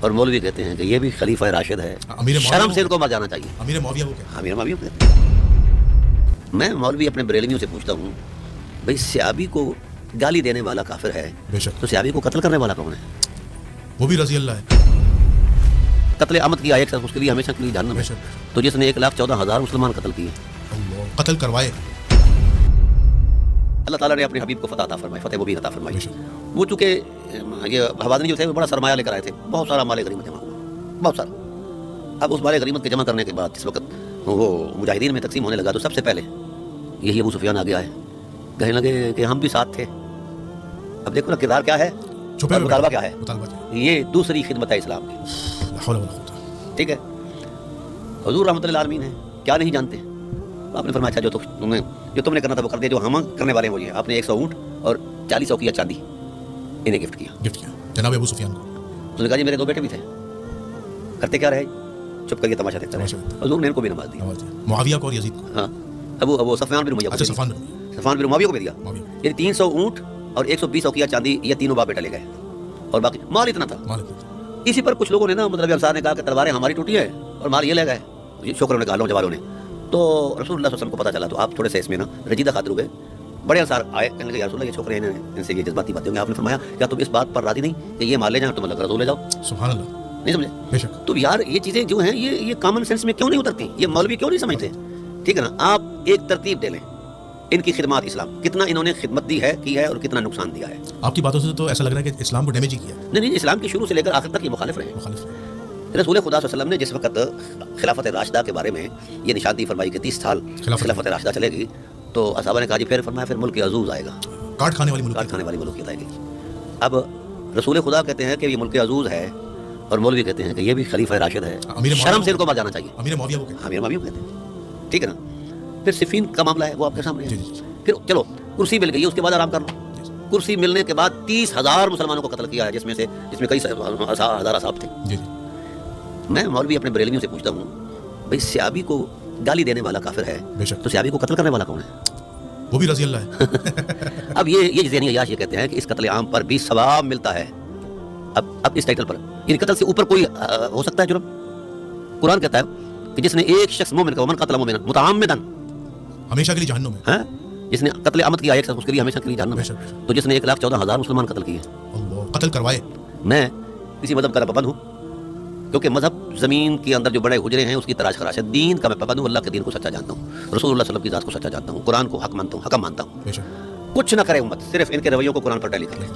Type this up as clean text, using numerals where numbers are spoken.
اور مولوی کہتے ہیں کہ یہ بھی خلیفہ راشد ہے، شرم سے ان کو مر جانا چاہیے۔ امیر معاویہ کو کیا؟ امیر معاویہ کو کہتے ہیں۔ میں مولوی اپنے بریلویوں سے پوچھتا ہوں، بھئی سیابی کو گالی دینے والا کافر ہے، بے شک تو سیابی کو قتل کرنے والا کون ہے؟ وہ بھی رضی اللہ ہے۔ قتل عمد کیا ایک شخص، اس کے لیے ہمیشہ کے لیے جہنم بے ہے۔ شک تو جس نے 1,14,000 مسلمان قتل کیے، اللہ قتل کروائے۔ اللہ تعالیٰ نے اپنے حبیب کو فتح عطا فرمائی، فتح مبین عطا فرمائی۔ بے شک وہ چونکہ یہ حوازنی جو تھے وہ بڑا سرمایہ لے کر آئے تھے، بہت سارا مال غنیمت جمع ہوا، بہت سارا۔ اب اس مال غنیمت کے جمع کرنے کے بعد جس وقت وہ مجاہدین میں تقسیم ہونے لگا تو سب سے پہلے یہی ابو سفیان آگے آئے، کہنے لگے کہ ہم بھی ساتھ تھے۔ اب دیکھو نا کردار کیا ہے چھپے اور ہوئے مطالبہ کیا ہے، مطالبہ کیا؟ یہ دوسری خدمت ہے اسلام کی، لا حول ولا قوت۔ ٹھیک ہے۔ حضور رحمۃ اللہ عالمین ہے، کیا نہیں جانتے؟ آپ نے فرمایا اچھا جو تم نے کرنا تھا وہ کر دیا، جو ہم کرنے والے ہیں وہ یہ۔ آپ نے 100 اونٹ اور 40 اوقیہ چاندی انہیں گفٹ کیا۔ گفٹ کیا جناب ابو سفیان کو۔ تو نے کہا جی میرے 2 بیٹے بھی تھے، کرتے کیا رہے؟ چپ کر کے تماشا دیکھتے تماشا رہے۔ دیکھتے حضور نے ان کو بھی نماز دی۔ نماز دیا معاویہ کو اور یزید کو۔ ہاں، ابو صفوان بن امیہ کو اچھا بھی صفوان دیا، صفوان بن معاویہ کو بھی دیا۔ معاویہ یعنی 300 اونٹ اور 120 اوقیہ چاندی، یہ تینوں باپ بیٹا لے گئے، اور باقی مال اتنا تھا۔ مالک۔ اسی پر کچھ لوگوں نے نا مطلب انصار نے کہا کہ تلواریں ہماری ٹوٹی ہیں اور مال یہ لے گئے، شوکروں نے کہا نوجوانوں نے۔ تو رسول اللہ صلی اللہ علیہ وسلم کو پتہ چلا تو آپ تھوڑے سے اس میں نا رجیدہ خاطر ہوئے، بڑے انصار آئے، کہنے لگے یا رسول اللہ یہ چھوکرے ہیں، ان سے یہ جذباتی باتیں ہوں گی۔ آپ نے فرمایا کیا تم اس بات پر راضی نہیں کہ یہ مال لے جائیں تم اللہ کا رسول لے جاؤ؟ سبحان اللہ۔ نہیں سمجھے؟ بے شک تو یار یہ چیزیں جو ہیں یہ کامن سینس میں کیوں نہیں اترتی؟ یہ مولوی کیوں نہیں سمجھتے؟ ٹھیک ہے نا، آپ ایک ترتیب دے لیں ان کی خدمات اسلام، کتنا انہوں نے خدمت دی ہے کی ہے اور کتنا نقصان دیا ہے۔ آپ کی باتوں سے تو ایسا لگ رہا ہے کہ اسلام کو ڈیمیج ہی کیا ہے۔ نہیں اسلام کی شروع سے لے کر آخر تک یہ مخالف رہے۔ مخالف۔ رسول خدا صلی اللہ علیہ وسلم نے جس وقت خلافت راشدہ کے بارے میں یہ نشاندہی فرمائی کہ 30 سال خلافت راشدہ چلے گی، تو اصحابہ نے کہا جی پھر فرمایا پھر ملک عزوز آئے گا، کاٹ کھانے والی ملک۔ کاٹ کھانے والی ملوکیت آئے گی۔ اب رسول خدا کہتے ہیں کہ یہ ملک عزوز ہے، اور مولوی کہتے ہیں کہ یہ بھی خلیفہ راشد ہے، شرم سے ان کو مر جانا چاہیے۔ امیر معاویہ کو کیا؟ امیر معاویہ کہتے ہیں، ٹھیک ہے نا۔ پھر صفین کا معاملہ ہے وہ آپ کے سامنے ہے۔ جی جی پھر چلو کرسی مل گئی، اس کے بعد آرام کر لو۔ کرسی ملنے کے بعد 30,000 مسلمانوں کو قتل کیا ہے، جس میں کئی ہزار اصحاب تھے۔ جی جی میں مولوی اپنے بریلویوں سے پوچھتا ہوں، بھئی سیابی کو گالی دینے والا کافر ہے، بے شک تو سیابی کو قتل کرنے والا کون ہے؟ وہ بھی رضی اللہ ہے۔ اب یہ ذہنی عیاش یہ کہتے ہیں کہ اس قتل عام پر بھی ثواب ملتا ہے۔ اب اس ٹائٹل پر ان قتل سے اوپر کوئی ہو سکتا ہے جرم؟ قرآن کہتا ہے کہ جس نے ایک شخص مومن کا، ومن قتل مومنا متعمدا، ہمیشہ کے لیے جہنم ہے۔ ہاں، جس نے قتل عمد کیا ایک شخص، اس کے لیے ہمیشہ کے لیے جہنم بے ہے۔ شک تو جس نے 1,14,000 مسلمان قتل کیے، اللہ قتل کروائے۔ میں کسی مذہب کا پابند ہوں، کیونکہ مذہب زمین کے اندر جو بڑے حجرے ہیں اس کی تلاش خراش ہے۔ دین کا میں پابند ہوں، اللہ کے دین کو سچا جانتا ہوں، رسول اللہ صلی اللہ علیہ وسلم کی ذات کو سچا جانتا ہوں، قرآن کو حق مانتا ہوں، حکم مانتا ہوں۔ بے شک کچھ نہ کرے امت، صرف ان کے رویوں کو قرآن پر ٹیلی کر لے۔